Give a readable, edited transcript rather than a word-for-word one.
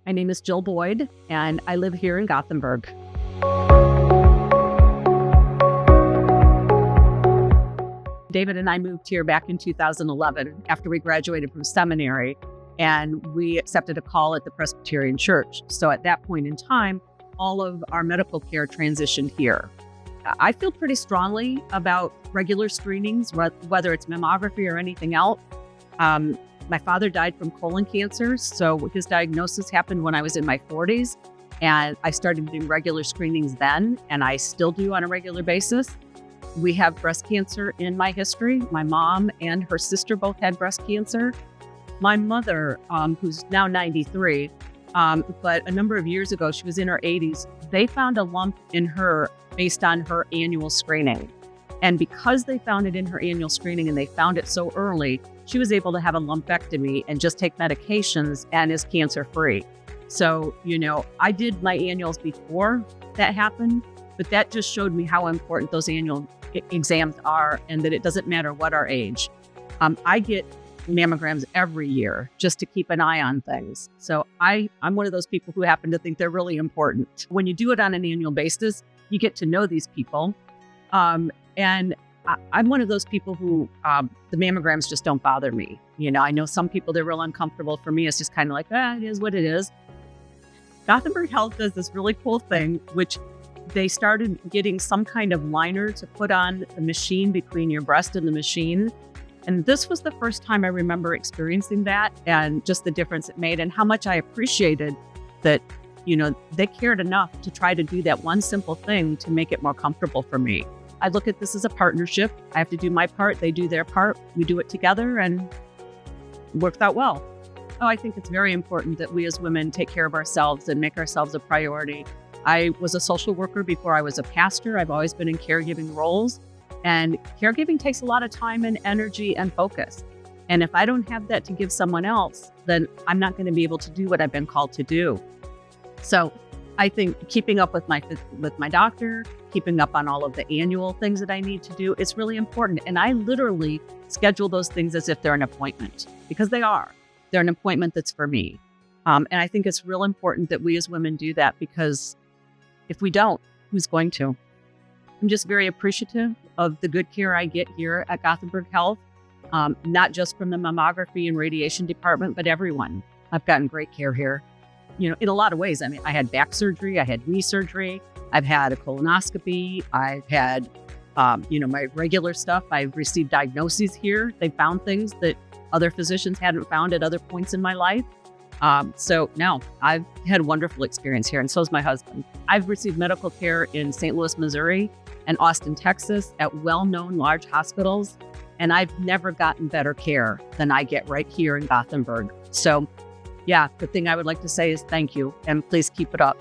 My name is Jill Boyd, and I live here in Gothenburg. David and I moved here back in 2011 after we graduated from seminary, and we accepted a call at the Presbyterian Church. So at that point in time, all of our medical care transitioned here. I feel pretty strongly about regular screenings, whether it's mammography or anything else. My father died from colon cancer, so his diagnosis happened when I was in my 40s, and I started doing regular screenings then, and I still do on a regular basis. We have breast cancer in my history. My mom and her sister both had breast cancer. My mother, who's now 93, but a number of years ago, she was in her 80s, they found a lump in her based on her annual screening. And because they found it in her annual screening and they found it so early, she was able to have a lumpectomy and just take medications and is cancer-free. So, I did my annuals before that happened, but that just showed me how important those annual exams are and that it doesn't matter what our age. I get mammograms every year just to keep an eye on things. So I'm one of those people who happen to think they're really important. When you do it on an annual basis, you get to know these people. And I'm one of those people who the mammograms just don't bother me. I know some people, they're real uncomfortable. For me, it's just kind of like, it is what it is. Gothenburg Health does this really cool thing, which they started getting some kind of liner to put on the machine between your breast and the machine. And this was the first time I remember experiencing that and just the difference it made and how much I appreciated that, they cared enough to try to do that one simple thing to make it more comfortable for me. I look at this as a partnership. I have to do my part. They do their part. We do it together and it works out well. I think it's very important that we as women take care of ourselves and make ourselves a priority. I was a social worker before I was a pastor. I've always been in caregiving roles, and caregiving takes a lot of time and energy and focus. And if I don't have that to give someone else, then I'm not going to be able to do what I've been called to do. So I think keeping up with my doctor, keeping up on all of the annual things that I need to do, it's really important. And I literally schedule those things as if they're an appointment, because they are. They're an appointment that's for me. And I think it's real important that we as women do that, because if we don't, who's going to? I'm just very appreciative of the good care I get here at Gothenburg Health, not just from the mammography and radiation department, but everyone. I've gotten great care here. In a lot of ways. I mean, I had back surgery, I had knee surgery, I've had a colonoscopy, I've had, my regular stuff. I've received diagnoses here. They found things that other physicians hadn't found at other points in my life. So no, I've had a wonderful experience here, and so has my husband. I've received medical care in St. Louis, Missouri, and Austin, Texas, at well-known large hospitals, and I've never gotten better care than I get right here in Gothenburg. So yeah, the thing I would like to say is thank you, and please keep it up.